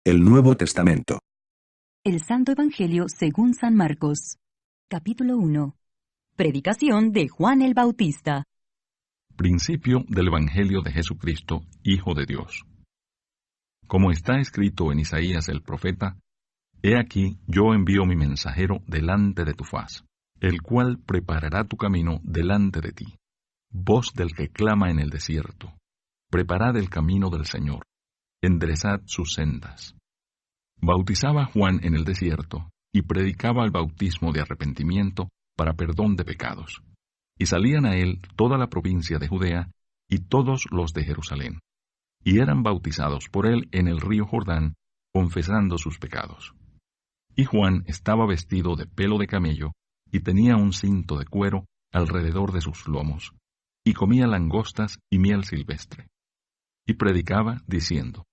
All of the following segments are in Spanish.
El Nuevo Testamento. El Santo Evangelio según San Marcos. Capítulo 1. Predicación de Juan el Bautista. Principio del Evangelio de Jesucristo, Hijo de Dios. Como está escrito en Isaías el profeta, He aquí yo envío mi mensajero delante de tu faz, el cual preparará tu camino delante de ti. Voz del que clama en el desierto, preparad el camino del Señor, enderezad sus sendas. Bautizaba Juan en el desierto, y predicaba el bautismo de arrepentimiento para perdón de pecados. Y salían a él toda la provincia de Judea, y todos los de Jerusalén. Y eran bautizados por él en el río Jordán, confesando sus pecados. Y Juan estaba vestido de pelo de camello, y tenía un cinto de cuero alrededor de sus lomos, y comía langostas y miel silvestre. Y predicaba, diciendo,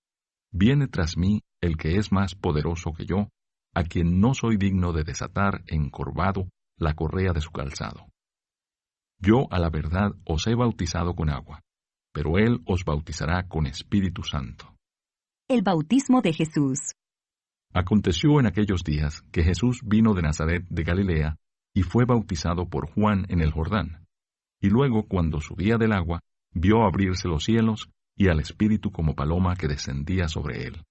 Viene tras mí el que es más poderoso que yo, a quien no soy digno de desatar encorvado la correa de su calzado. Yo a la verdad os he bautizado con agua, pero él os bautizará con Espíritu Santo. El bautismo de Jesús. Aconteció en aquellos días que Jesús vino de Nazaret de Galilea y fue bautizado por Juan en el Jordán. Y luego, cuando subía del agua, vio abrirse los cielos y al Espíritu como paloma que descendía sobre él.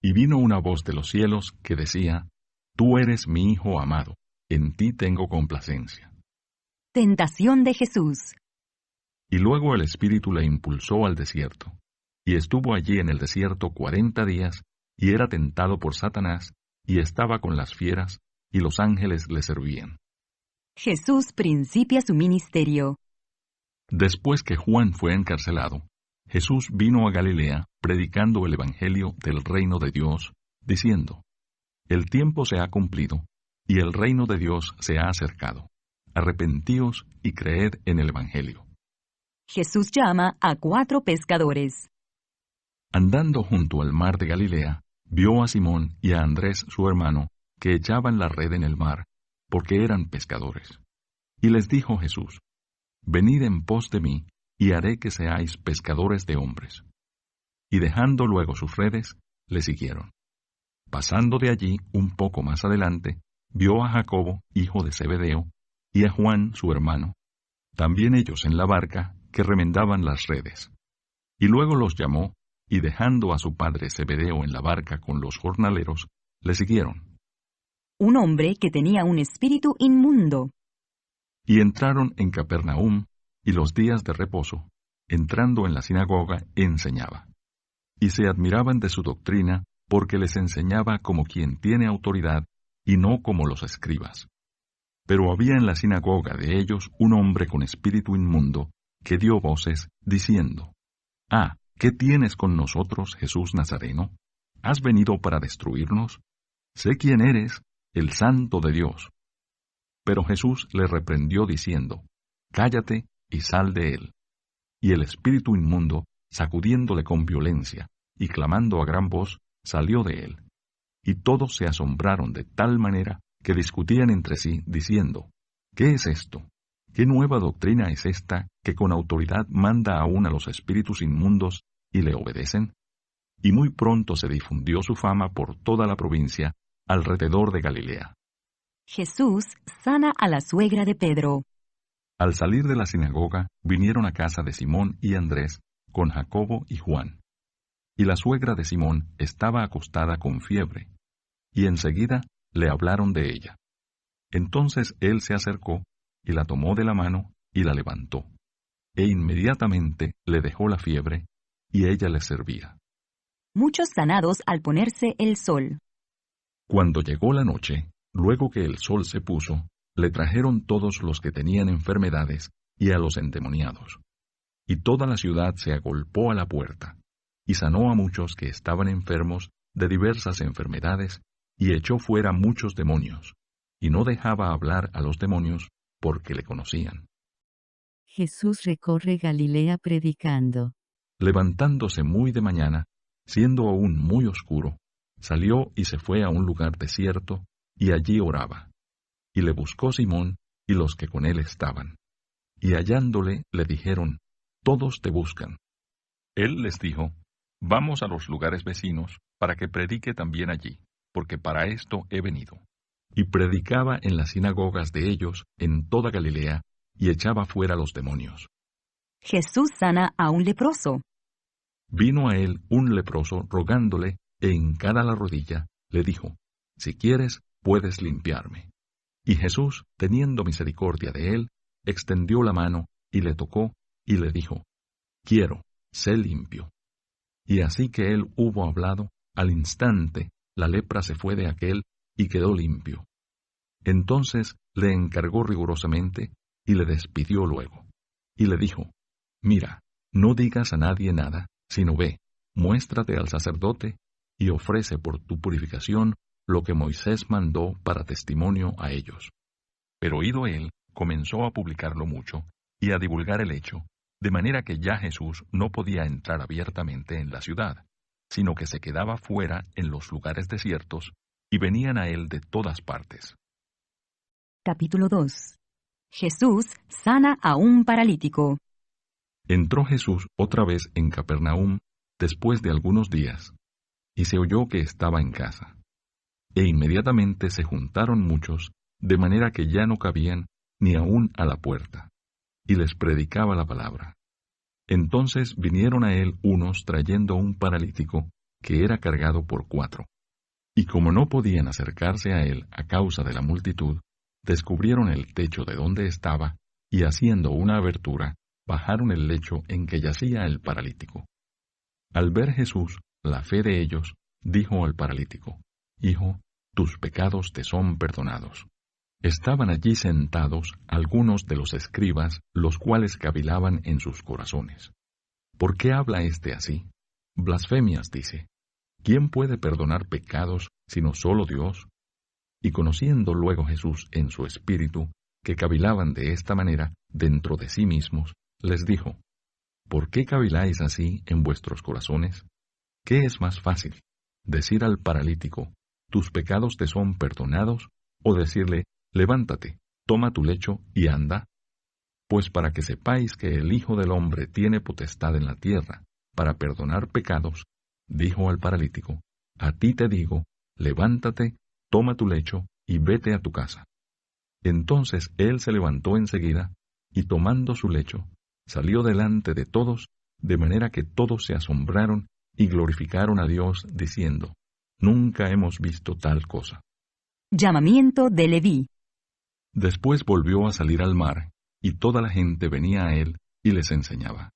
Y vino una voz de los cielos que decía, Tú eres mi Hijo amado, en ti tengo complacencia. Tentación de Jesús. Y luego el Espíritu le impulsó al desierto, y estuvo allí en el desierto 40 días, y era tentado por Satanás, y estaba con las fieras, y los ángeles le servían. Jesús principia su ministerio. Después que Juan fue encarcelado, Jesús vino a Galilea predicando el Evangelio del reino de Dios, diciendo, El tiempo se ha cumplido, y el reino de Dios se ha acercado. Arrepentíos y creed en el Evangelio. Jesús llama a 4 pescadores. Andando junto al mar de Galilea, vio a Simón y a Andrés su hermano, que echaban la red en el mar, porque eran pescadores. Y les dijo Jesús, Venid en pos de mí, y haré que seáis pescadores de hombres. Y dejando luego sus redes, le siguieron. Pasando de allí un poco más adelante, vio a Jacobo, hijo de Zebedeo, y a Juan, su hermano, también ellos en la barca, que remendaban las redes. Y luego los llamó, y dejando a su padre Zebedeo en la barca con los jornaleros, le siguieron. Un hombre que tenía un espíritu inmundo. Y entraron en Capernaum, y los días de reposo, entrando en la sinagoga, enseñaba. Y se admiraban de su doctrina, porque les enseñaba como quien tiene autoridad, y no como los escribas. Pero había en la sinagoga de ellos un hombre con espíritu inmundo, que dio voces, diciendo, ¿qué tienes con nosotros, Jesús Nazareno? ¿Has venido para destruirnos? Sé quién eres, el Santo de Dios. Pero Jesús le reprendió diciendo, Cállate y sal de él. Y el espíritu inmundo, sacudiéndole con violencia, y clamando a gran voz, salió de él. Y todos se asombraron de tal manera que discutían entre sí, diciendo, ¿Qué es esto? ¿Qué nueva doctrina es esta que con autoridad manda aún a los espíritus inmundos y le obedecen? Y muy pronto se difundió su fama por toda la provincia, alrededor de Galilea. Jesús sana a la suegra de Pedro. Al salir de la sinagoga, vinieron a casa de Simón y Andrés, con Jacobo y Juan. Y la suegra de Simón estaba acostada con fiebre, y enseguida le hablaron de ella. Entonces él se acercó, y la tomó de la mano, y la levantó. E inmediatamente le dejó la fiebre, y ella le servía. Muchos sanados al ponerse el sol. Cuando llegó la noche, luego que el sol se puso, le trajeron todos los que tenían enfermedades y a los endemoniados. Y toda la ciudad se agolpó a la puerta, y sanó a muchos que estaban enfermos de diversas enfermedades, y echó fuera muchos demonios, y no dejaba hablar a los demonios porque le conocían. Jesús recorre Galilea predicando. Levantándose muy de mañana, siendo aún muy oscuro, salió y se fue a un lugar desierto, y allí oraba. Y le buscó Simón y los que con él estaban. Y hallándole le dijeron, Todos te buscan. Él les dijo, Vamos a los lugares vecinos, para que predique también allí, porque para esto he venido. Y predicaba en las sinagogas de ellos en toda Galilea, y echaba fuera los demonios. Jesús sana a un leproso. Vino a él un leproso rogándole, e hincada la rodilla, le dijo, si quieres, puedes limpiarme. Y Jesús, teniendo misericordia de él, extendió la mano, y le tocó, y le dijo, quiero, sé limpio. Y así que él hubo hablado, al instante la lepra se fue de aquél, y quedó limpio. Entonces le encargó rigurosamente, y le despidió luego. Y le dijo, mira, no digas a nadie nada, sino ve, muéstrate al sacerdote, y ofrece por tu purificación lo que Moisés mandó para testimonio a ellos. Pero oído él, comenzó a publicarlo mucho, y a divulgar el hecho, de manera que ya Jesús no podía entrar abiertamente en la ciudad, sino que se quedaba fuera en los lugares desiertos, y venían a él de todas partes. Capítulo 2. Jesús sana a un paralítico. Entró Jesús otra vez en Capernaum después de algunos días, y se oyó que estaba en casa. E inmediatamente se juntaron muchos, de manera que ya no cabían ni aun a la puerta, y les predicaba la palabra. Entonces vinieron a él unos trayendo un paralítico que era cargado por 4. Y como no podían acercarse a él a causa de la multitud, descubrieron el techo de donde estaba, y haciendo una abertura, bajaron el lecho en que yacía el paralítico. Al ver Jesús la fe de ellos, dijo al paralítico, Hijo, tus pecados te son perdonados. Estaban allí sentados algunos de los escribas, los cuales cavilaban en sus corazones. ¿Por qué habla éste así? Blasfemias dice. ¿Quién puede perdonar pecados sino solo Dios? Y conociendo luego Jesús en su espíritu, que cavilaban de esta manera dentro de sí mismos, les dijo, ¿por qué caviláis así en vuestros corazones? ¿Qué es más fácil, decir al paralítico, tus pecados te son perdonados, o decirle, levántate, toma tu lecho y anda? Pues para que sepáis que el Hijo del Hombre tiene potestad en la tierra, para perdonar pecados, dijo al paralítico, a ti te digo, levántate, toma tu lecho y vete a tu casa. Entonces él se levantó enseguida, y tomando su lecho, salió delante de todos, de manera que todos se asombraron y glorificaron a Dios, diciendo, nunca hemos visto tal cosa. Llamamiento de Leví. Después volvió a salir al mar, y toda la gente venía a él y les enseñaba.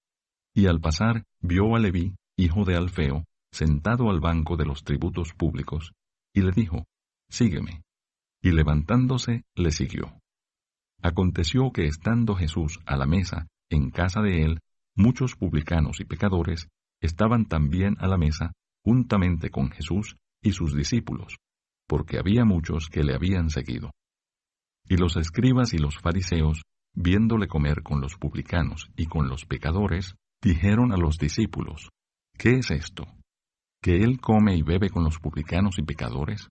Y al pasar vio a Leví, hijo de Alfeo, sentado al banco de los tributos públicos, y le dijo, sígueme. Y levantándose, le siguió. Aconteció que estando Jesús a la mesa, en casa de él, muchos publicanos y pecadores estaban también a la mesa, juntamente con Jesús y sus discípulos, porque había muchos que le habían seguido. Y los escribas y los fariseos, viéndole comer con los publicanos y con los pecadores, dijeron a los discípulos, ¿qué es esto? ¿Que él come y bebe con los publicanos y pecadores?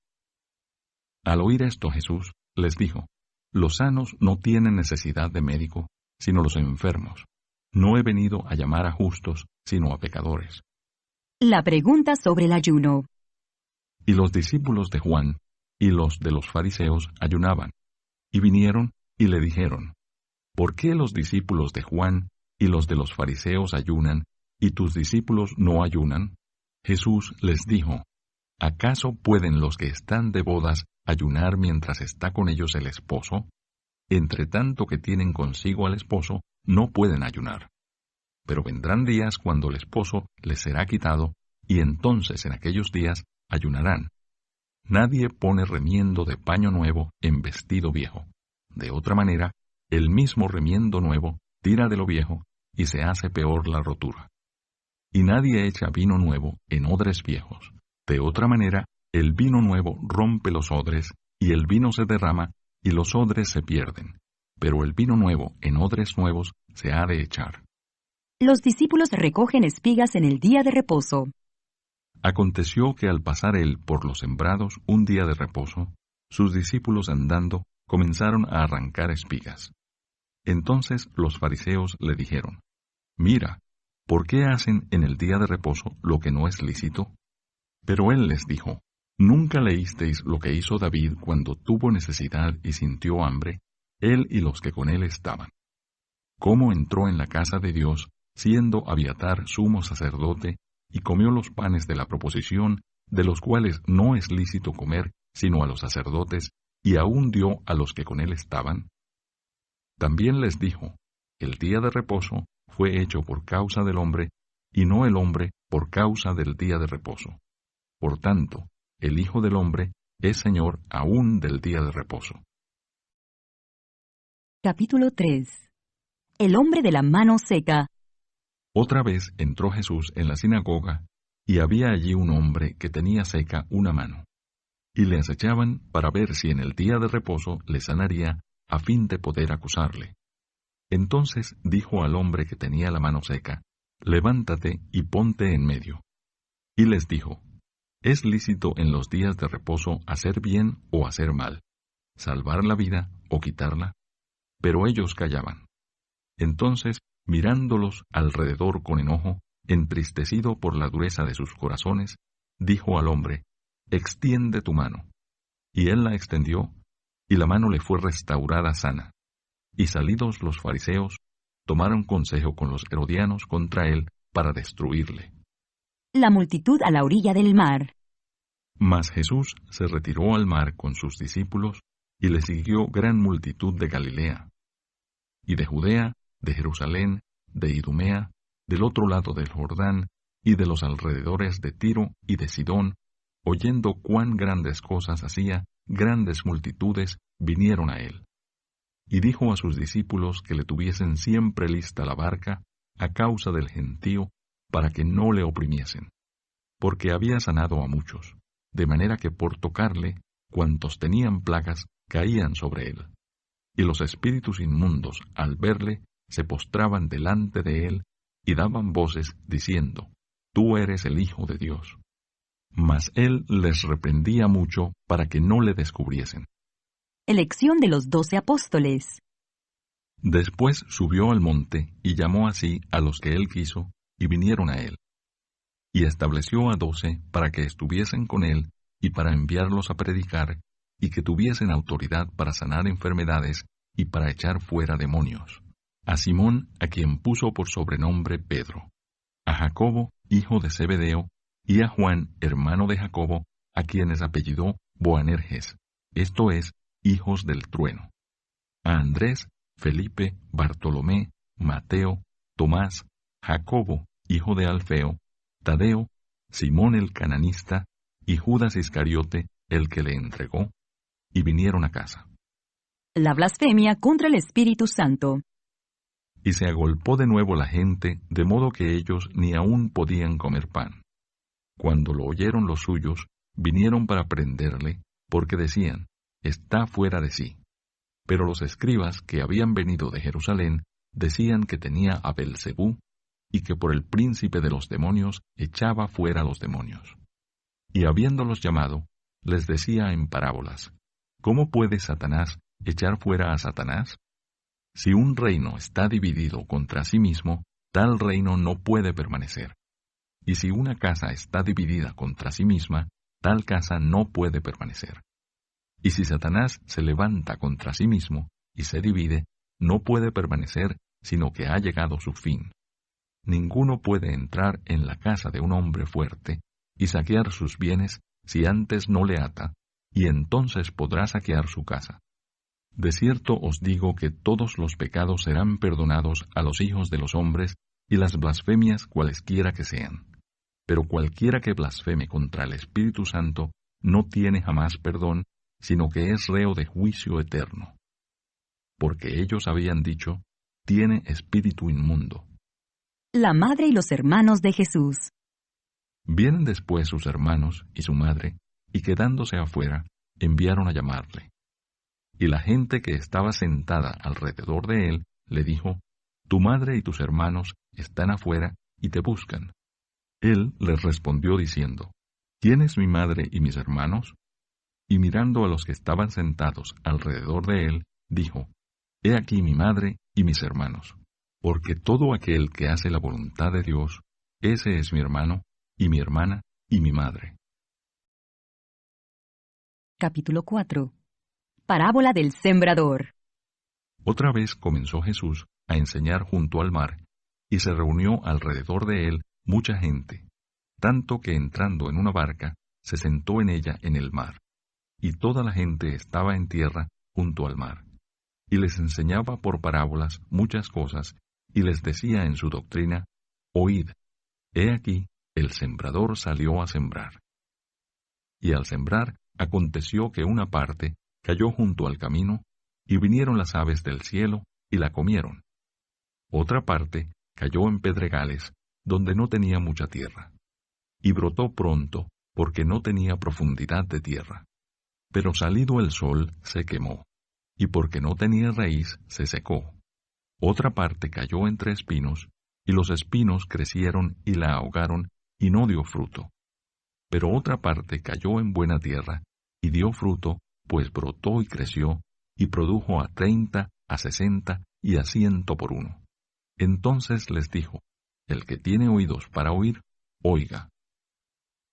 Al oír esto Jesús les dijo, los sanos no tienen necesidad de médico, sino los enfermos. No he venido a llamar a justos, sino a pecadores. La pregunta sobre el ayuno. Y los discípulos de Juan y los de los fariseos ayunaban, y vinieron y le dijeron, ¿por qué los discípulos de Juan y los de los fariseos ayunan, y tus discípulos no ayunan? Jesús les dijo, ¿acaso pueden los que están de bodas ayunar mientras está con ellos el esposo? Entre tanto que tienen consigo al esposo, no pueden ayunar. Pero vendrán días cuando el esposo les será quitado, y entonces en aquellos días ayunarán. Nadie pone remiendo de paño nuevo en vestido viejo. De otra manera, el mismo remiendo nuevo tira de lo viejo, y se hace peor la rotura. Y nadie echa vino nuevo en odres viejos. De otra manera, el vino nuevo rompe los odres, y el vino se derrama, y los odres se pierden. Pero el vino nuevo en odres nuevos se ha de echar. Los discípulos recogen espigas en el día de reposo. Aconteció que al pasar él por los sembrados un día de reposo, sus discípulos andando comenzaron a arrancar espigas. Entonces los fariseos le dijeron, mira, ¿por qué hacen en el día de reposo lo que no es lícito? Pero él les dijo, ¿nunca leísteis lo que hizo David cuando tuvo necesidad y sintió hambre, él y los que con él estaban? ¿Cómo entró en la casa de Dios, siendo Abiatar sumo sacerdote, y comió los panes de la proposición, de los cuales no es lícito comer sino a los sacerdotes, y aún dio a los que con él estaban? También les dijo, el día de reposo fue hecho por causa del hombre, y no el hombre por causa del día de reposo. Por tanto, el Hijo del Hombre es Señor aún del día de reposo. Capítulo 3. El hombre de la mano seca. Otra vez entró Jesús en la sinagoga, y había allí un hombre que tenía seca una mano. Y le acechaban para ver si en el día de reposo le sanaría, a fin de poder acusarle. Entonces dijo al hombre que tenía la mano seca, levántate y ponte en medio. Y les dijo, ¿es lícito en los días de reposo hacer bien o hacer mal, salvar la vida o quitarla? Pero ellos callaban. Entonces, mirándolos alrededor con enojo, entristecido por la dureza de sus corazones, dijo al hombre, extiende tu mano. Y él la extendió, y la mano le fue restaurada sana. Y salidos los fariseos, tomaron consejo con los herodianos contra él para destruirle. La multitud a la orilla del mar. Mas Jesús se retiró al mar con sus discípulos, y le siguió gran multitud de Galilea, y de Judea, de Jerusalén, de Idumea, del otro lado del Jordán, y de los alrededores de Tiro y de Sidón, oyendo cuán grandes cosas hacía, grandes multitudes vinieron a él. Y dijo a sus discípulos que le tuviesen siempre lista la barca, a causa del gentío, para que no le oprimiesen, porque había sanado a muchos, de manera que por tocarle, cuantos tenían plagas, caían sobre él. Y los espíritus inmundos, al verle, se postraban delante de él, y daban voces, diciendo, Tú eres el Hijo de Dios. Mas él les reprendía mucho para que no le descubriesen. Elección de los 12 apóstoles. Después subió al monte, y llamó así a los que él quiso, y vinieron a él. Y estableció a 12 para que estuviesen con él, y para enviarlos a predicar, y que tuviesen autoridad para sanar enfermedades, y para echar fuera demonios. A Simón, a quien puso por sobrenombre Pedro, a Jacobo, hijo de Zebedeo, y a Juan, hermano de Jacobo, a quienes apellidó Boanerges, esto es, hijos del trueno, a Andrés, Felipe, Bartolomé, Mateo, Tomás, Jacobo, hijo de Alfeo, Tadeo, Simón el cananista, y Judas Iscariote, el que le entregó, y vinieron a casa. La blasfemia contra el Espíritu Santo. Y se agolpó de nuevo la gente, de modo que ellos ni aún podían comer pan. Cuando lo oyeron los suyos, vinieron para prenderle, porque decían, está fuera de sí. Pero los escribas que habían venido de Jerusalén decían que tenía a Belzebú, y que por el príncipe de los demonios echaba fuera los demonios. Y habiéndolos llamado, les decía en parábolas, ¿cómo puede Satanás echar fuera a Satanás? Si un reino está dividido contra sí mismo, tal reino no puede permanecer. Y si una casa está dividida contra sí misma, tal casa no puede permanecer. Y si Satanás se levanta contra sí mismo y se divide, no puede permanecer, sino que ha llegado su fin. Ninguno puede entrar en la casa de un hombre fuerte y saquear sus bienes si antes no le ata, y entonces podrá saquear su casa. De cierto os digo que todos los pecados serán perdonados a los hijos de los hombres y las blasfemias cualesquiera que sean. Pero cualquiera que blasfeme contra el Espíritu Santo no tiene jamás perdón, sino que es reo de juicio eterno. Porque ellos habían dicho, tiene espíritu inmundo. La madre y los hermanos de Jesús. Vienen después sus hermanos y su madre, y quedándose afuera, enviaron a llamarle. Y la gente que estaba sentada alrededor de él le dijo, tu madre y tus hermanos están afuera y te buscan. Él les respondió diciendo, ¿quién es mi madre y mis hermanos? Y mirando a los que estaban sentados alrededor de él, dijo, he aquí mi madre y mis hermanos, porque todo aquel que hace la voluntad de Dios, ese es mi hermano, y mi hermana, y mi madre. Capítulo 4. Parábola del sembrador. Otra vez comenzó Jesús a enseñar junto al mar, y se reunió alrededor de él mucha gente, tanto que entrando en una barca, se sentó en ella en el mar, y toda la gente estaba en tierra junto al mar. Y les enseñaba por parábolas muchas cosas, y les decía en su doctrina: Oíd, he aquí, el sembrador salió a sembrar. Y al sembrar, aconteció que una parte cayó junto al camino, y vinieron las aves del cielo, y la comieron. Otra parte cayó en pedregales, donde no tenía mucha tierra, y brotó pronto, porque no tenía profundidad de tierra. Pero salido el sol, se quemó, y porque no tenía raíz, se secó. Otra parte cayó entre espinos, y los espinos crecieron y la ahogaron, y no dio fruto. Pero otra parte cayó en buena tierra, y dio fruto, pues brotó y creció, y produjo a 30, a 60, y a 100 por uno. Entonces les dijo: El que tiene oídos para oír, oiga.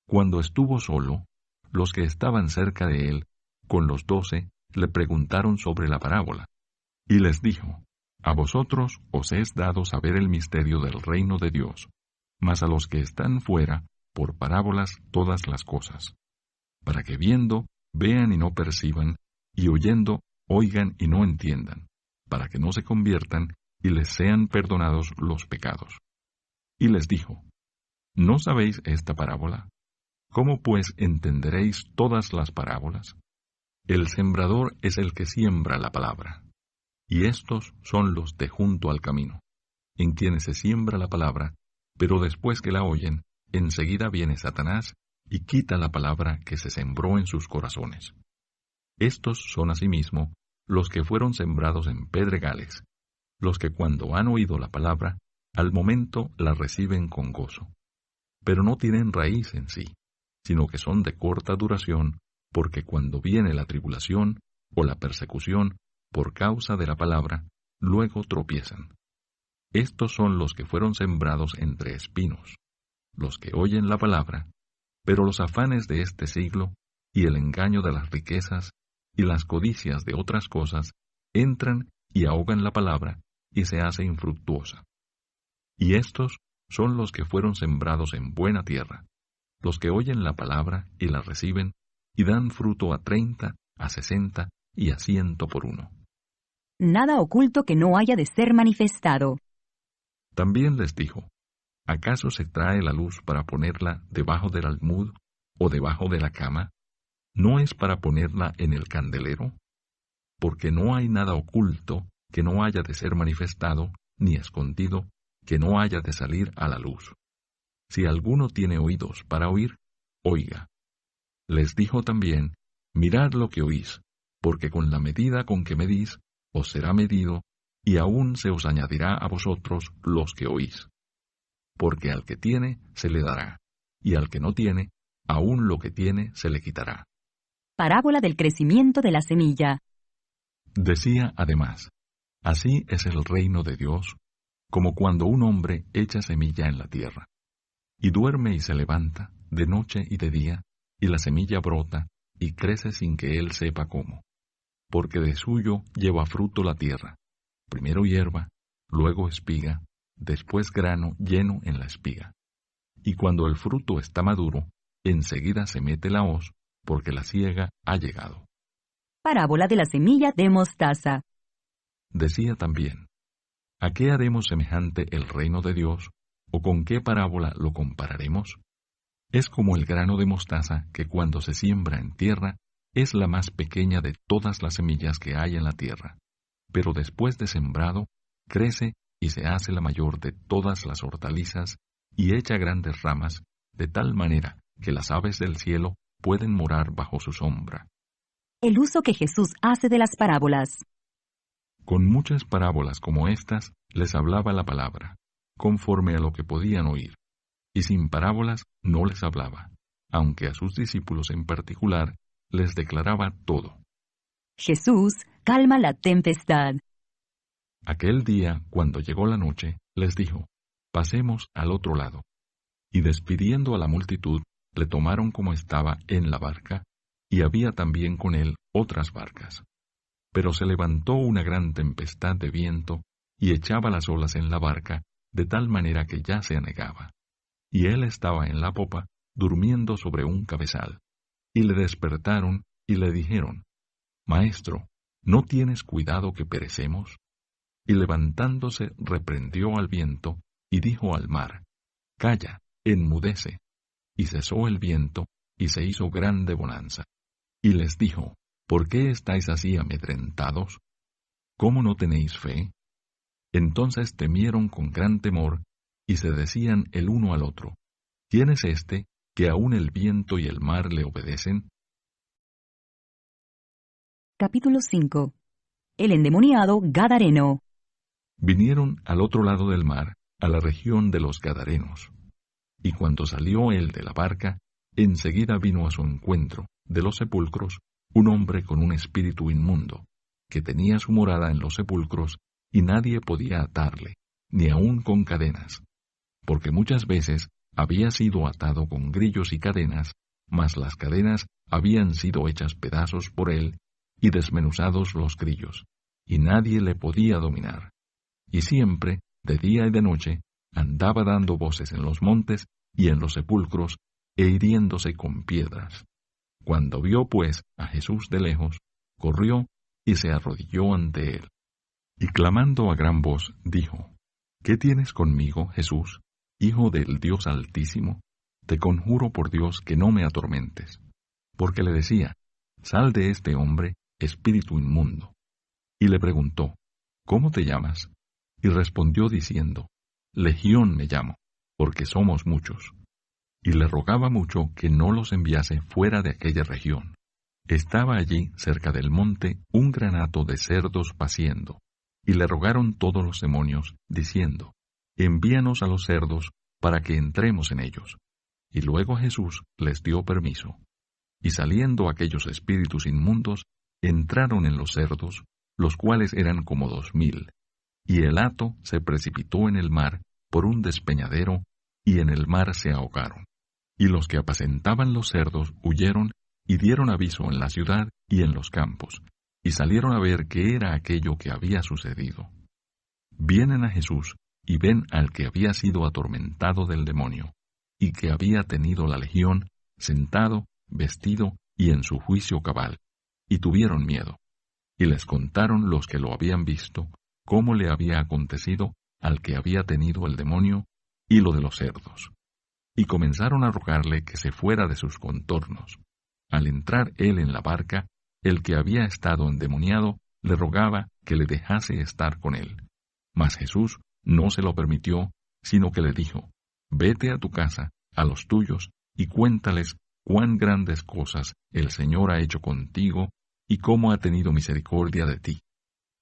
Cuando estuvo solo, los que estaban cerca de él, con los 12, le preguntaron sobre la parábola. Y les dijo: A vosotros os es dado saber el misterio del reino de Dios, mas a los que están fuera, por parábolas todas las cosas, para que viendo, vean y no perciban, y oyendo, oigan y no entiendan, para que no se conviertan y les sean perdonados los pecados. Y les dijo: ¿No sabéis esta parábola? ¿Cómo pues entenderéis todas las parábolas? El sembrador es el que siembra la palabra, y estos son los de junto al camino, en quienes se siembra la palabra, pero después que la oyen, enseguida viene Satanás y quita la palabra que se sembró en sus corazones. Estos son asimismo los que fueron sembrados en pedregales, los que cuando han oído la palabra, al momento la reciben con gozo, pero no tienen raíz en sí, sino que son de corta duración, porque cuando viene la tribulación o la persecución por causa de la palabra, luego tropiezan. Estos son los que fueron sembrados entre espinos, los que oyen la palabra, pero los afanes de este siglo, y el engaño de las riquezas, y las codicias de otras cosas, entran y ahogan la palabra, y se hace infructuosa. Y estos son los que fueron sembrados en buena tierra, los que oyen la palabra y la reciben, y dan fruto a 30, a 60, y a 100 por uno. Nada oculto que no haya de ser manifestado. También les dijo: ¿Acaso se trae la luz para ponerla debajo del almud o debajo de la cama? ¿No es para ponerla en el candelero? Porque no hay nada oculto que no haya de ser manifestado, ni escondido, que no haya de salir a la luz. Si alguno tiene oídos para oír, oiga. Les dijo también: Mirad lo que oís, porque con la medida con que medís, os será medido, y aún se os añadirá a vosotros los que oís. Porque al que tiene, se le dará, y al que no tiene, aún lo que tiene se le quitará. Parábola del crecimiento de la semilla. Decía además: Así es el reino de Dios, como cuando un hombre echa semilla en la tierra, y duerme y se levanta, de noche y de día, y la semilla brota, y crece sin que él sepa cómo. Porque de suyo lleva fruto la tierra, primero hierba, luego espiga, después grano lleno en la espiga. Y cuando el fruto está maduro, enseguida se mete la hoz, porque la siega ha llegado. Parábola de la semilla de mostaza. Decía también: ¿A qué haremos semejante el reino de Dios, o con qué parábola lo compararemos? Es como el grano de mostaza que cuando se siembra en tierra, es la más pequeña de todas las semillas que hay en la tierra, pero después de sembrado, crece y se hace la mayor de todas las hortalizas, y echa grandes ramas, de tal manera que las aves del cielo pueden morar bajo su sombra. El uso que Jesús hace de las parábolas. Con muchas parábolas como estas, les hablaba la palabra, conforme a lo que podían oír, y sin parábolas no les hablaba, aunque a sus discípulos en particular les declaraba todo. Jesús calma la tempestad. Aquel día, cuando llegó la noche, les dijo: Pasemos al otro lado. Y despidiendo a la multitud, le tomaron como estaba en la barca, y había también con él otras barcas. Pero se levantó una gran tempestad de viento, y echaba las olas en la barca, de tal manera que ya se anegaba. Y él estaba en la popa, durmiendo sobre un cabezal. Y le despertaron, y le dijeron: Maestro, ¿no tienes cuidado que perecemos? Y levantándose reprendió al viento, y dijo al mar: Calla, enmudece. Y cesó el viento, y se hizo grande bonanza. Y les dijo: ¿Por qué estáis así amedrentados? ¿Cómo no tenéis fe? Entonces temieron con gran temor, y se decían el uno al otro: ¿Quién es este, que aun el viento y el mar le obedecen? Capítulo 5. El endemoniado Gadareno. Vinieron al otro lado del mar, a la región de los Gadarenos. Y cuando salió él de la barca, enseguida vino a su encuentro, de los sepulcros, un hombre con un espíritu inmundo, que tenía su morada en los sepulcros, y nadie podía atarle, ni aun con cadenas, porque muchas veces había sido atado con grillos y cadenas, mas las cadenas habían sido hechas pedazos por él, y desmenuzados los grillos, y nadie le podía dominar. Y siempre, de día y de noche, andaba dando voces en los montes y en los sepulcros, e hiriéndose con piedras. Cuando vio, pues, a Jesús de lejos, corrió y se arrodilló ante él. Y clamando a gran voz, dijo: ¿Qué tienes conmigo, Jesús, Hijo del Dios Altísimo? Te conjuro por Dios que no me atormentes. Porque le decía: Sal de este hombre, espíritu inmundo. Y le preguntó: ¿Cómo te llamas? Y respondió diciendo: Legión me llamo, porque somos muchos. Y le rogaba mucho que no los enviase fuera de aquella región. Estaba allí, cerca del monte, un gran hato de cerdos paciendo, y le rogaron todos los demonios, diciendo: Envíanos a los cerdos, para que entremos en ellos. Y luego Jesús les dio permiso. Y saliendo aquellos espíritus inmundos, entraron en los cerdos, los cuales eran como 2000, y el hato se precipitó en el mar por un despeñadero, y en el mar se ahogaron. Y los que apacentaban los cerdos huyeron, y dieron aviso en la ciudad y en los campos, y salieron a ver qué era aquello que había sucedido. Vienen a Jesús, y ven al que había sido atormentado del demonio, y que había tenido la legión, sentado, vestido y en su juicio cabal, y tuvieron miedo. Y les contaron los que lo habían visto, cómo le había acontecido al que había tenido el demonio, y lo de los cerdos. Y comenzaron a rogarle que se fuera de sus contornos. Al entrar él en la barca, el que había estado endemoniado le rogaba que le dejase estar con él. Mas Jesús no se lo permitió, sino que le dijo: Vete a tu casa, a los tuyos, y cuéntales cuán grandes cosas el Señor ha hecho contigo, y cómo ha tenido misericordia de ti.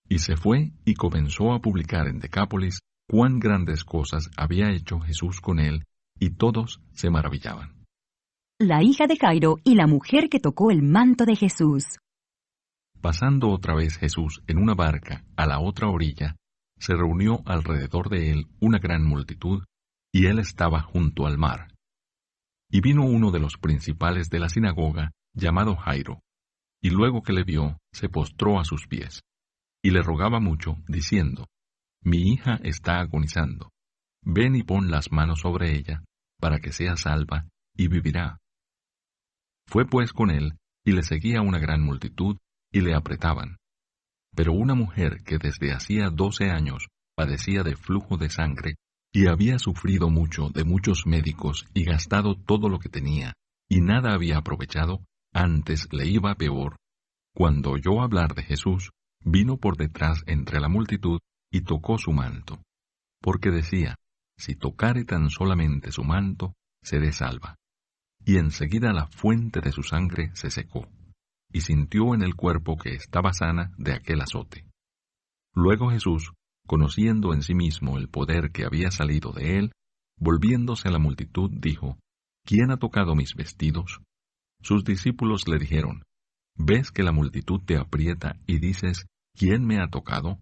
Y se fue y comenzó a publicar en Decápolis cuán grandes cosas había hecho Jesús con él, y todos se maravillaban. La hija de Jairo y la mujer que tocó el manto de Jesús. Pasando otra vez Jesús en una barca a la otra orilla, se reunió alrededor de él una gran multitud, y él estaba junto al mar. Y vino uno de los principales de la sinagoga, llamado Jairo, y luego que le vio, se postró a sus pies, y le rogaba mucho, diciendo: Mi hija está agonizando. Ven y pon las manos sobre ella, para que sea salva, y vivirá. Fue pues con él, y le seguía una gran multitud, y le apretaban. Pero una mujer que desde hacía 12 años padecía de flujo de sangre, y había sufrido mucho de muchos médicos y gastado todo lo que tenía, y nada había aprovechado, antes le iba peor, cuando oyó hablar de Jesús, vino por detrás entre la multitud y tocó su manto, porque decía: Si tocare tan solamente su manto, seré salva. Y enseguida la fuente de su sangre se secó, y sintió en el cuerpo que estaba sana de aquel azote. Luego Jesús, conociendo en sí mismo el poder que había salido de él, volviéndose a la multitud, dijo: ¿Quién ha tocado mis vestidos? Sus discípulos le dijeron: ¿Ves que la multitud te aprieta y dices: ¿Quién me ha tocado?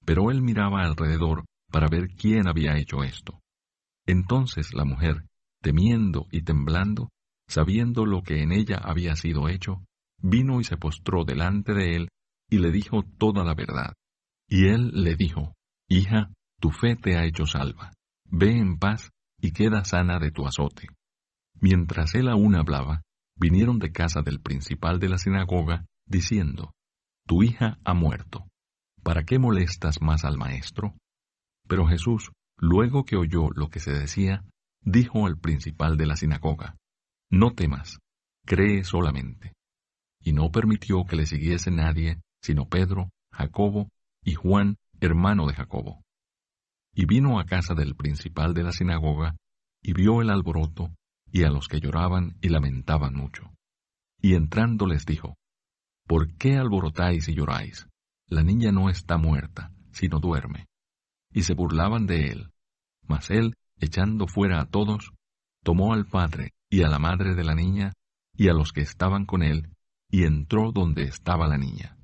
Pero él miraba alrededor para ver quién había hecho esto. Entonces la mujer, temiendo y temblando, sabiendo lo que en ella había sido hecho, vino y se postró delante de él, y le dijo toda la verdad. Y él le dijo: Hija, tu fe te ha hecho salva. Ve en paz y queda sana de tu azote. Mientras él aún hablaba, vinieron de casa del principal de la sinagoga, diciendo: Tu hija ha muerto. ¿Para qué molestas más al maestro? Pero Jesús, luego que oyó lo que se decía, dijo al principal de la sinagoga: No temas, cree solamente. Y no permitió que le siguiese nadie, sino Pedro, Jacobo y Juan, hermano de Jacobo. Y vino a casa del principal de la sinagoga, y vio el alboroto, y a los que lloraban y lamentaban mucho. Y entrando les dijo: ¿Por qué alborotáis y lloráis? La niña no está muerta, sino duerme. Y se burlaban de él. Mas él, echando fuera a todos, tomó al padre y a la madre de la niña, y a los que estaban con él, y entró donde estaba la niña.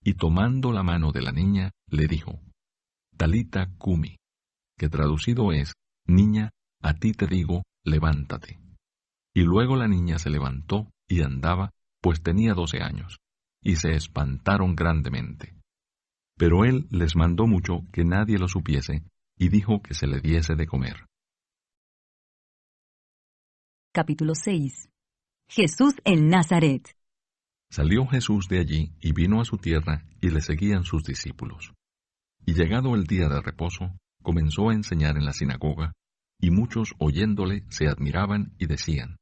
Y tomando la mano de la niña, le dijo: Talita cumi, que traducido es: Niña, a ti te digo, levántate. Y luego la niña se levantó y andaba, pues tenía 12 años, y se espantaron grandemente. Pero él les mandó mucho que nadie lo supiese, y dijo que se le diese de comer. Capítulo 6. Jesús en Nazaret. Salió Jesús de allí y vino a su tierra, y le seguían sus discípulos. Y llegado el día de reposo, comenzó a enseñar en la sinagoga, y muchos oyéndole se admiraban y decían: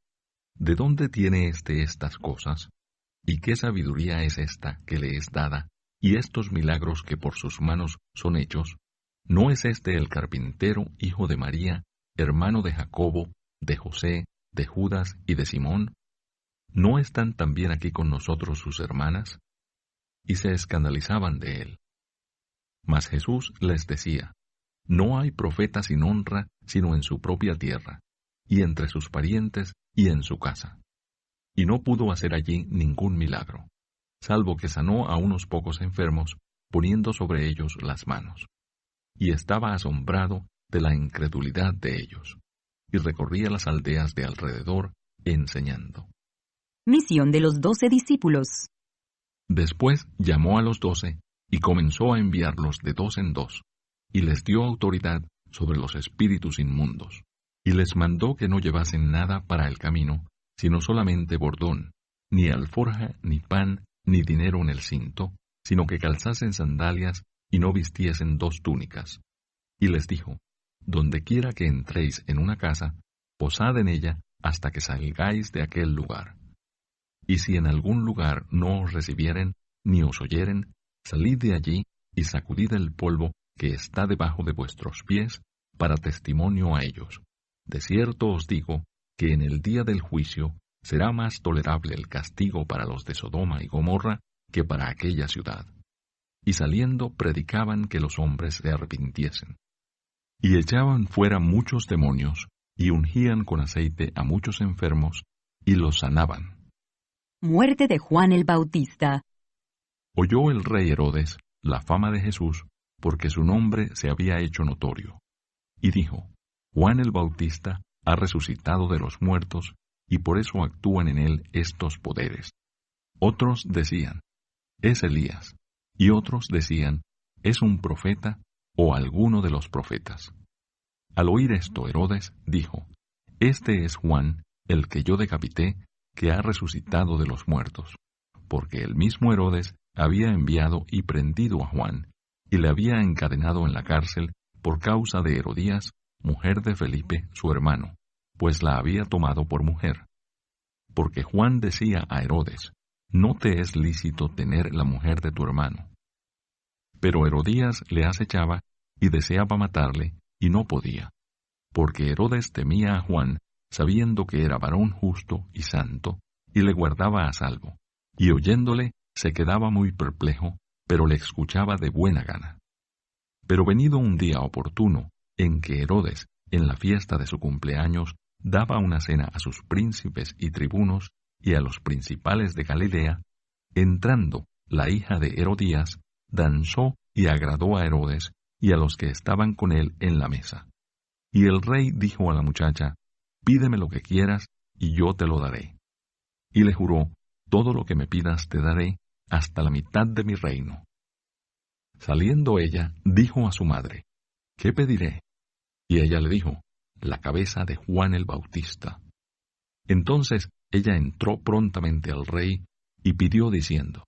¿De dónde tiene estas cosas? ¿Y qué sabiduría es esta que le es dada, y estos milagros que por sus manos son hechos? ¿No es este el carpintero, hijo de María, hermano de Jacobo, de José, de Judas y de Simón? ¿No están también aquí con nosotros sus hermanas? Y se escandalizaban de él. Mas Jesús les decía: No hay profeta sin honra sino en su propia tierra, y entre sus parientes y en su casa. Y no pudo hacer allí ningún milagro, salvo que sanó a unos pocos enfermos, poniendo sobre ellos las manos. Y estaba asombrado de la incredulidad de ellos, y recorría las aldeas de alrededor, enseñando. Misión de los 12 discípulos. Después llamó a los 12, y comenzó a enviarlos de 2 en 2, y les dio autoridad sobre los espíritus inmundos, y les mandó que no llevasen nada para el camino, sino solamente bordón, ni alforja, ni pan, ni dinero en el cinto, sino que calzasen sandalias y no vistiesen 2 túnicas. Y les dijo: Donde quiera que entréis en una casa, posad en ella hasta que salgáis de aquel lugar. Y si en algún lugar no os recibieren, ni os oyeren, salid de allí y sacudid el polvo que está debajo de vuestros pies, para testimonio a ellos. De cierto os digo que en el día del juicio será más tolerable el castigo para los de Sodoma y Gomorra que para aquella ciudad. Y saliendo predicaban que los hombres se arrepintiesen. Y echaban fuera muchos demonios, y ungían con aceite a muchos enfermos, y los sanaban. Muerte de Juan el Bautista. Oyó el rey Herodes la fama de Jesús, porque su nombre se había hecho notorio. Y dijo: Juan el Bautista ha resucitado de los muertos, y por eso actúan en él estos poderes. Otros decían: Es Elías. Y otros decían: Es un profeta, o alguno de los profetas. Al oír esto, Herodes dijo: Este es Juan, el que yo decapité, que ha resucitado de los muertos. Porque el mismo Herodes había enviado y prendido a Juan, y le había encadenado en la cárcel por causa de Herodías, mujer de Felipe, su hermano, pues la había tomado por mujer. Porque Juan decía a Herodes: No te es lícito tener la mujer de tu hermano. Pero Herodías le acechaba y deseaba matarle, y no podía, porque Herodes temía a Juan, sabiendo que era varón justo y santo, y le guardaba a salvo, y oyéndole se quedaba muy perplejo, pero le escuchaba de buena gana. Pero venido un día oportuno, en que Herodes, en la fiesta de su cumpleaños, daba una cena a sus príncipes y tribunos y a los principales de Galilea, entrando la hija de Herodías, danzó y agradó a Herodes y a los que estaban con él en la mesa. Y el rey dijo a la muchacha: Pídeme lo que quieras, y yo te lo daré. Y le juró: todo lo que me pidas te daré, hasta la mitad de mi reino. Saliendo ella, dijo a su madre, ¿qué pediré? Y ella le dijo, la cabeza de Juan el Bautista. Entonces ella entró prontamente al rey y pidió diciendo,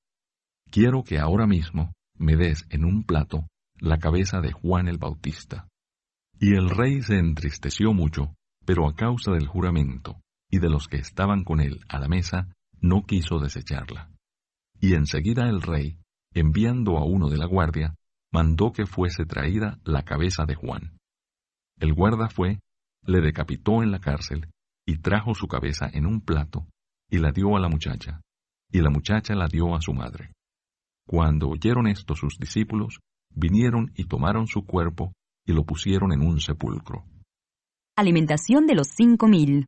quiero que ahora mismo me des en un plato la cabeza de Juan el Bautista. Y el rey se entristeció mucho, pero a causa del juramento y de los que estaban con él a la mesa, no quiso desecharla. Y enseguida el rey, enviando a uno de la guardia, mandó que fuese traída la cabeza de Juan. El guarda fue, le decapitó en la cárcel, y trajo su cabeza en un plato, y la dio a la muchacha, y la muchacha la dio a su madre. Cuando oyeron esto sus discípulos, vinieron y tomaron su cuerpo, y lo pusieron en un sepulcro. Alimentación de los 5,000.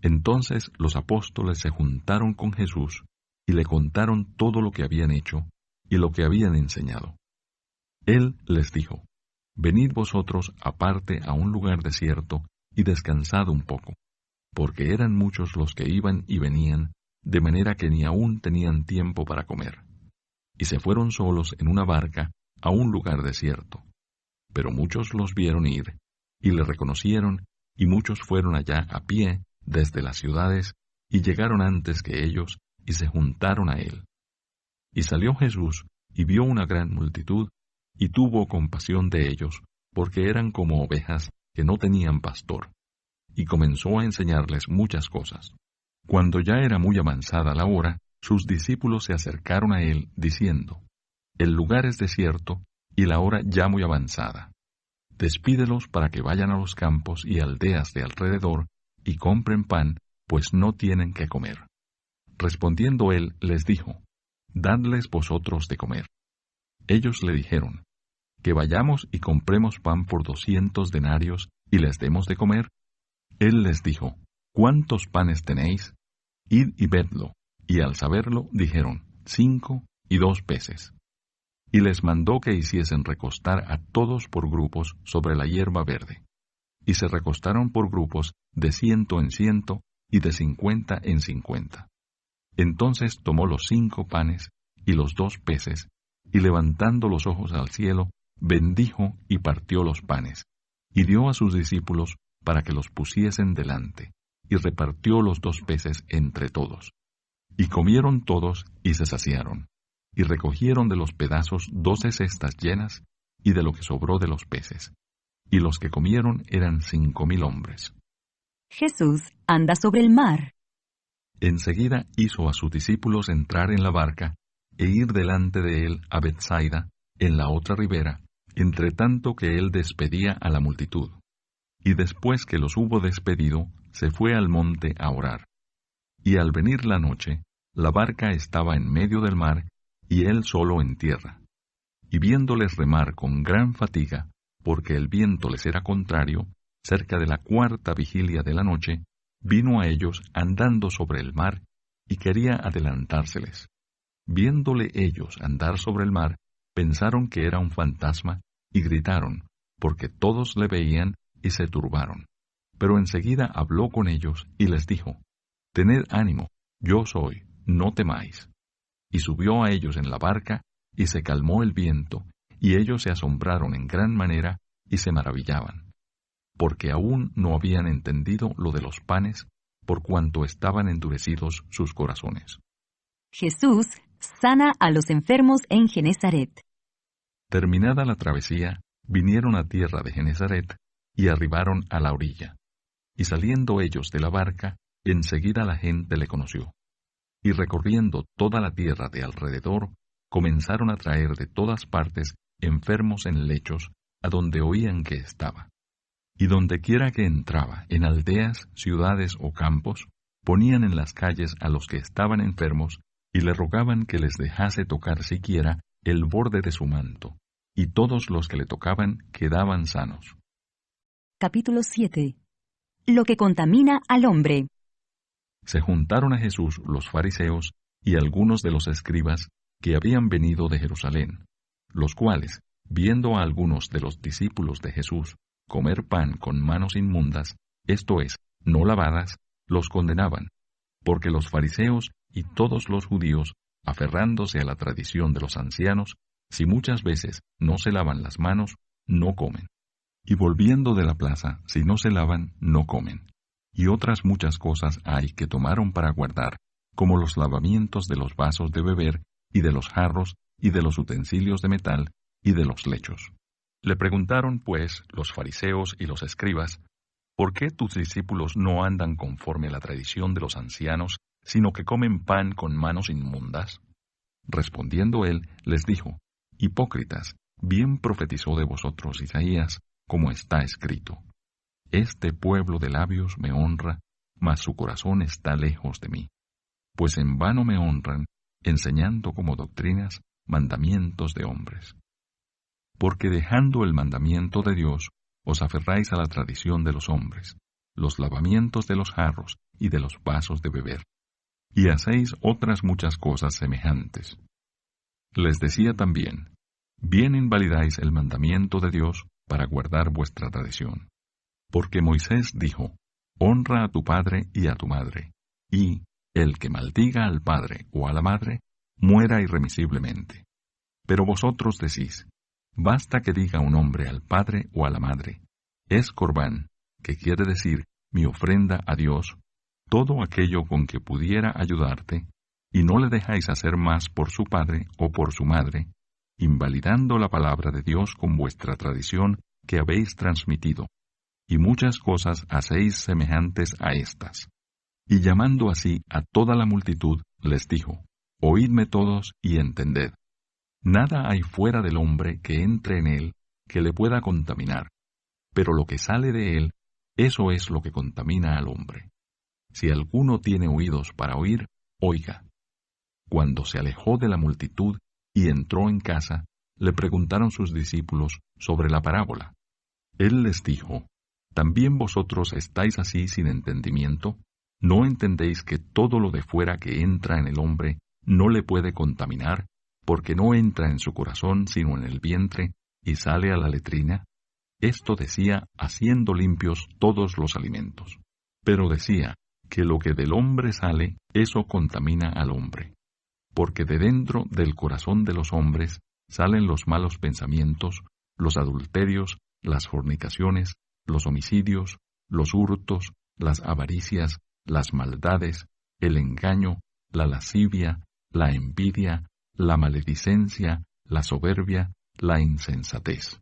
Entonces los apóstoles se juntaron con Jesús, y le contaron todo lo que habían hecho, y lo que habían enseñado. Él les dijo, venid vosotros aparte a un lugar desierto, y descansad un poco, porque eran muchos los que iban y venían, de manera que ni aún tenían tiempo para comer. Y se fueron solos en una barca a un lugar desierto. Pero muchos los vieron ir, y le reconocieron, y muchos fueron allá a pie desde las ciudades, y llegaron antes que ellos, y se juntaron a él. Y salió Jesús, y vio una gran multitud, y tuvo compasión de ellos, porque eran como ovejas que no tenían pastor, y comenzó a enseñarles muchas cosas. Cuando ya era muy avanzada la hora, sus discípulos se acercaron a él, diciendo, el lugar es desierto, y la hora ya muy avanzada. Despídelos para que vayan a los campos y aldeas de alrededor, y compren pan, pues no tienen que comer. Respondiendo él, les dijo, dadles vosotros de comer. Ellos le dijeron, que vayamos y compremos pan por 200 denarios, y les demos de comer. Él les dijo, ¿cuántos panes tenéis? Id y vedlo. Y al saberlo, dijeron, 5 y 2 peces. Y les mandó que hiciesen recostar a todos por grupos sobre la hierba verde. Y se recostaron por grupos de 100 en 100 y de 50 en 50. Entonces tomó los 5 panes y los 2 peces, y levantando los ojos al cielo, bendijo y partió los panes, y dio a sus discípulos para que los pusiesen delante, y repartió los 2 peces entre todos. Y comieron todos y se saciaron, y recogieron de los pedazos 12 cestas llenas, y de lo que sobró de los peces. Y los que comieron eran 5,000 hombres. Jesús anda sobre el mar. Enseguida hizo a sus discípulos entrar en la barca, e ir delante de él a Bethsaida, en la otra ribera, entre tanto que él despedía a la multitud. Y después que los hubo despedido, se fue al monte a orar. Y al venir la noche, la barca estaba en medio del mar, y él solo en tierra. Y viéndoles remar con gran fatiga, porque el viento les era contrario, cerca de la 4ª vigilia de la noche, vino a ellos andando sobre el mar, y quería adelantárseles. Viéndole ellos andar sobre el mar, pensaron que era un fantasma, y gritaron, porque todos le veían y se turbaron. Pero enseguida habló con ellos y les dijo, tened ánimo, yo soy, no temáis. Y subió a ellos en la barca, y se calmó el viento, y ellos se asombraron en gran manera, y se maravillaban, porque aún no habían entendido lo de los panes, por cuanto estaban endurecidos sus corazones. Jesús sana a los enfermos en Genezaret. Terminada la travesía, vinieron a tierra de Genezaret, y arribaron a la orilla. Y saliendo ellos de la barca, enseguida la gente le conoció. Y recorriendo toda la tierra de alrededor, comenzaron a traer de todas partes enfermos en lechos, a donde oían que estaba. Y dondequiera que entraba, en aldeas, ciudades o campos, ponían en las calles a los que estaban enfermos, y le rogaban que les dejase tocar siquiera el borde de su manto, y todos los que le tocaban quedaban sanos. Capítulo 7. Lo que contamina al hombre. Se juntaron a Jesús los fariseos y algunos de los escribas que habían venido de Jerusalén, los cuales, viendo a algunos de los discípulos de Jesús comer pan con manos inmundas, esto es, no lavadas, los condenaban, porque los fariseos y todos los judíos, aferrándose a la tradición de los ancianos, si muchas veces no se lavan las manos, no comen. Y volviendo de la plaza, si no se lavan, no comen. Y otras muchas cosas hay que tomaron para guardar, como los lavamientos de los vasos de beber, y de los jarros, y de los utensilios de metal, y de los lechos. Le preguntaron, pues, los fariseos y los escribas, ¿por qué tus discípulos no andan conforme a la tradición de los ancianos, sino que comen pan con manos inmundas? Respondiendo él, les dijo, Hipócritas, bien profetizó de vosotros Isaías, como está escrito. Este pueblo de labios me honra, mas su corazón está lejos de mí. Pues en vano me honran, enseñando como doctrinas mandamientos de hombres. Porque dejando el mandamiento de Dios, os aferráis a la tradición de los hombres, los lavamientos de los jarros y de los vasos de beber, y hacéis otras muchas cosas semejantes. Les decía también, bien invalidáis el mandamiento de Dios para guardar vuestra tradición. Porque Moisés dijo, honra a tu padre y a tu madre, y el que maldiga al padre o a la madre, muera irremisiblemente. Pero vosotros decís, basta que diga un hombre al padre o a la madre, es corbán, que quiere decir mi ofrenda a Dios, todo aquello con que pudiera ayudarte, y no le dejáis hacer más por su padre o por su madre, invalidando la palabra de Dios con vuestra tradición que habéis transmitido, y muchas cosas hacéis semejantes a estas. Y llamando así a toda la multitud, les dijo, oídme todos y entended. Nada hay fuera del hombre que entre en él que le pueda contaminar, pero lo que sale de él, eso es lo que contamina al hombre. Si alguno tiene oídos para oír, oiga. Cuando se alejó de la multitud y entró en casa, le preguntaron sus discípulos sobre la parábola. Él les dijo, ¿también vosotros estáis así sin entendimiento? ¿No entendéis que todo lo de fuera que entra en el hombre no le puede contaminar, porque no entra en su corazón sino en el vientre, y sale a la letrina? Esto decía haciendo limpios todos los alimentos. Pero decía que lo que del hombre sale, eso contamina al hombre. Porque de dentro del corazón de los hombres salen los malos pensamientos, los adulterios, las fornicaciones, los homicidios, los hurtos, las avaricias, las maldades, el engaño, la lascivia, la envidia, la maledicencia, la soberbia, la insensatez.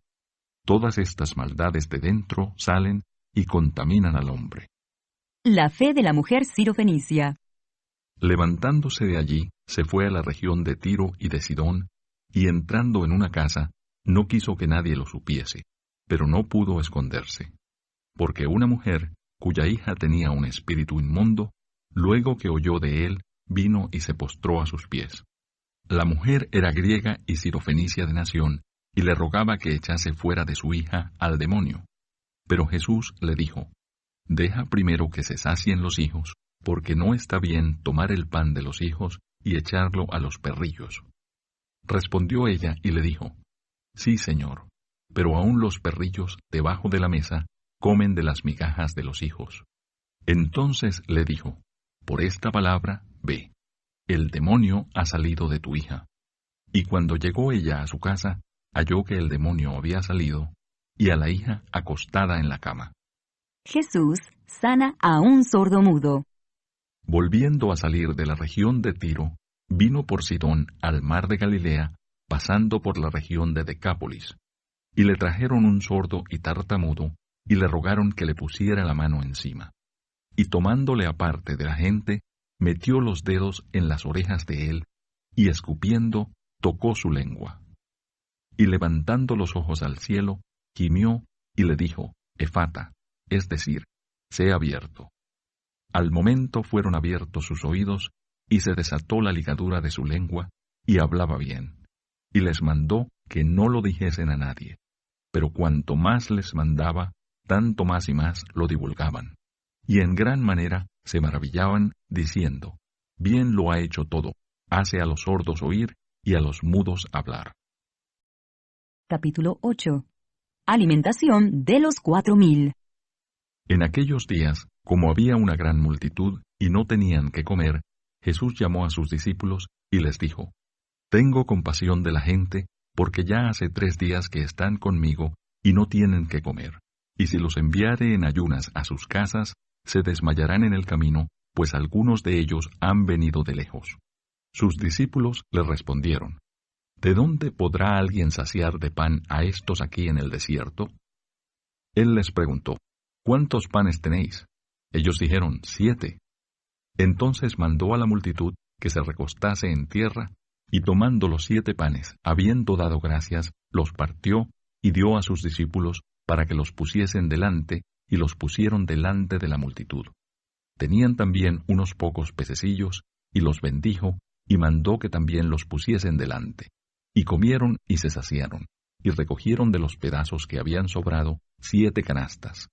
Todas estas maldades de dentro salen y contaminan al hombre. La fe de la mujer sirofenicia. Levantándose de allí, se fue a la región de Tiro y de Sidón, y entrando en una casa, no quiso que nadie lo supiese, pero no pudo esconderse. Porque una mujer, cuya hija tenía un espíritu inmundo, luego que oyó de él, vino y se postró a sus pies. La mujer era griega y sirofenicia de nación, y le rogaba que echase fuera de su hija al demonio. Pero Jesús le dijo, deja primero que se sacien los hijos, porque no está bien tomar el pan de los hijos y echarlo a los perrillos. Respondió ella y le dijo, sí, Señor, pero aun los perrillos debajo de la mesa comen de las migajas de los hijos. Entonces le dijo, por esta palabra, ve, el demonio ha salido de tu hija. Y cuando llegó ella a su casa, halló que el demonio había salido, y a la hija acostada en la cama. Jesús sana a un sordomudo. Volviendo a salir de la región de Tiro, vino por Sidón al mar de Galilea, pasando por la región de Decápolis. Y le trajeron un sordo y tartamudo, y le rogaron que le pusiera la mano encima. Y tomándole aparte de la gente, metió los dedos en las orejas de él, y escupiendo, tocó su lengua. Y levantando los ojos al cielo, gimió, y le dijo, Efata, es decir, sé abierto. Al momento fueron abiertos sus oídos, y se desató la ligadura de su lengua, y hablaba bien. Y les mandó que no lo dijesen a nadie. Pero cuanto más les mandaba, tanto más y más lo divulgaban. Y en gran manera se maravillaban, diciendo, bien lo ha hecho todo, hace a los sordos oír y a los mudos hablar. Capítulo 8. Alimentación de los 4,000. En aquellos días, Como había una gran multitud y no tenían qué comer, Jesús llamó a sus discípulos y les dijo: Tengo compasión de la gente, porque ya hace 3 días que están conmigo y no tienen qué comer. Y si los enviare en ayunas a sus casas, se desmayarán en el camino, pues algunos de ellos han venido de lejos. Sus discípulos le respondieron: ¿De dónde podrá alguien saciar de pan a estos aquí en el desierto? Él les preguntó: ¿Cuántos panes tenéis? Ellos dijeron: 7. Entonces mandó a la multitud que se recostase en tierra, y tomando los 7 panes, habiendo dado gracias, los partió y dio a sus discípulos para que los pusiesen delante, y los pusieron delante de la multitud. Tenían también unos pocos pececillos, y los bendijo, y mandó que también los pusiesen delante. Y comieron y se saciaron, y recogieron de los pedazos que habían sobrado 7 canastas.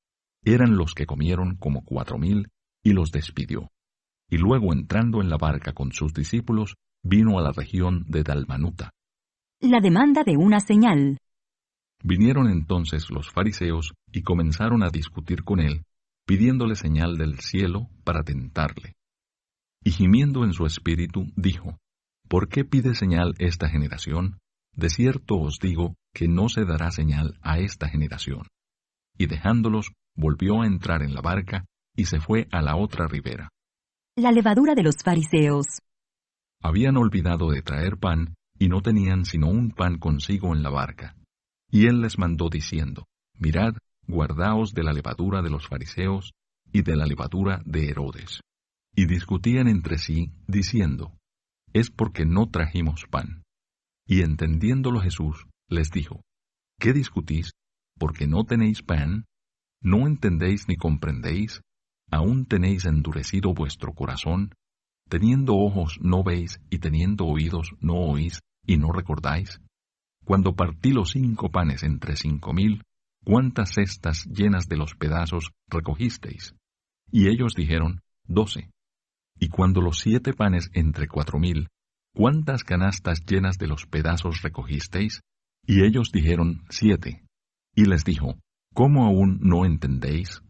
Eran los que comieron como 4,000, y los despidió. Y luego, entrando en la barca con sus discípulos, vino a la región de Dalmanuta. La demanda de una señal. Vinieron entonces los fariseos y comenzaron a discutir con él, pidiéndole señal del cielo para tentarle. Y gimiendo en su espíritu, dijo: ¿Por qué pide señal esta generación? De cierto os digo que no se dará señal a esta generación. Y dejándolos, volvió a entrar en la barca y se fue a la otra ribera. La levadura de los fariseos. Habían olvidado de traer pan, y no tenían sino un pan consigo en la barca. Y él les mandó diciendo: Mirad, guardaos de la levadura de los fariseos y de la levadura de Herodes. Y discutían entre sí, diciendo: Es porque no trajimos pan. Y entendiéndolo Jesús, les dijo: ¿Qué discutís? ¿Porque no tenéis pan? ¿No entendéis ni comprendéis? ¿Aún tenéis endurecido vuestro corazón? Teniendo ojos no veis, y teniendo oídos no oís, y no recordáis. Cuando partí los 5 panes entre 5,000, ¿cuántas cestas llenas de los pedazos recogisteis? Y ellos dijeron: 12. Y cuando los 7 panes entre 4,000, ¿cuántas canastas llenas de los pedazos recogisteis? Y ellos dijeron: 7. Y les dijo: ¿Cómo aún no entendéis?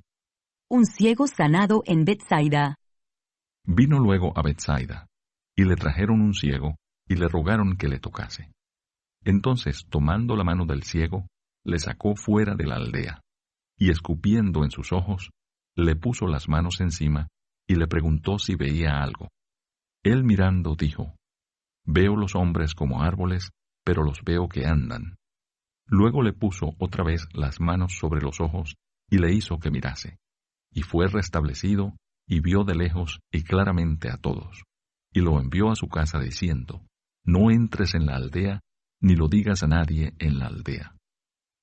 Un ciego sanado en Betsaida. Vino luego a Betsaida, y le trajeron un ciego, y le rogaron que le tocase. Entonces, tomando la mano del ciego, le sacó fuera de la aldea, y escupiendo en sus ojos, le puso las manos encima, y le preguntó si veía algo. Él mirando dijo: Veo los hombres como árboles, pero los veo que andan. Luego le puso otra vez las manos sobre los ojos, y le hizo que mirase. Y fue restablecido, y vio de lejos y claramente a todos. Y lo envió a su casa diciendo: No entres en la aldea, ni lo digas a nadie en la aldea.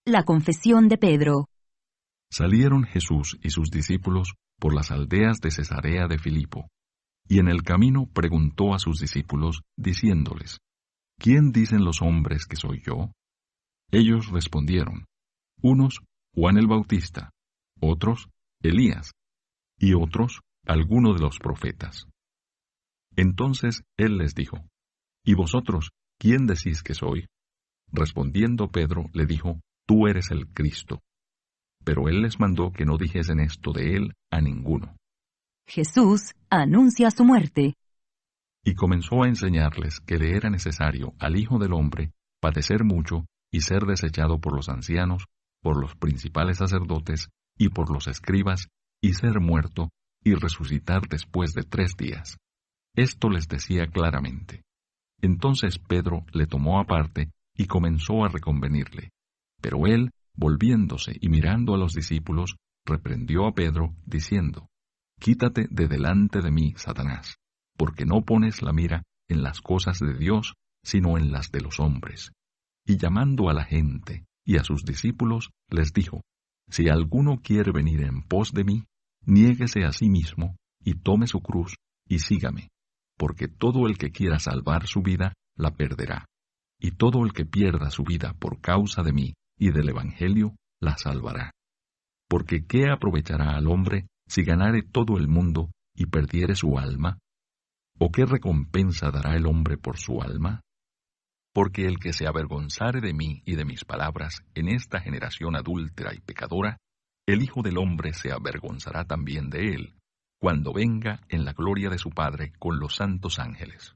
La confesión de Pedro. Salieron Jesús y sus discípulos por las aldeas de Cesarea de Filipo, y en el camino preguntó a sus discípulos, diciéndoles: ¿Quién dicen los hombres que soy yo? Ellos respondieron: unos, Juan el Bautista; otros, Elías; y otros, alguno de los profetas. Entonces él les dijo: ¿Y vosotros, quién decís que soy? Respondiendo Pedro le dijo: Tú eres el Cristo. Pero él les mandó que no dijesen esto de él a ninguno. Jesús anuncia su muerte. Y comenzó a enseñarles que le era necesario al Hijo del Hombre padecer mucho y ser desechado por los ancianos, por los principales sacerdotes y por los escribas, y ser muerto y resucitar después de 3 días. Esto les decía claramente. Entonces Pedro le tomó aparte y comenzó a reconvenirle. Pero él, volviéndose y mirando a los discípulos, reprendió a Pedro, diciendo: Quítate de delante de mí, Satanás, porque no pones la mira en las cosas de Dios, sino en las de los hombres. Y llamando a la gente y a sus discípulos, les dijo: Si alguno quiere venir en pos de mí, niéguese a sí mismo, y tome su cruz, y sígame. Porque todo el que quiera salvar su vida, la perderá. Y todo el que pierda su vida por causa de mí y del Evangelio, la salvará. Porque ¿qué aprovechará al hombre si ganare todo el mundo y perdiere su alma? ¿O qué recompensa dará el hombre por su alma? Porque el que se avergonzare de mí y de mis palabras en esta generación adúltera y pecadora, el Hijo del Hombre se avergonzará también de él, cuando venga en la gloria de su Padre con los santos ángeles.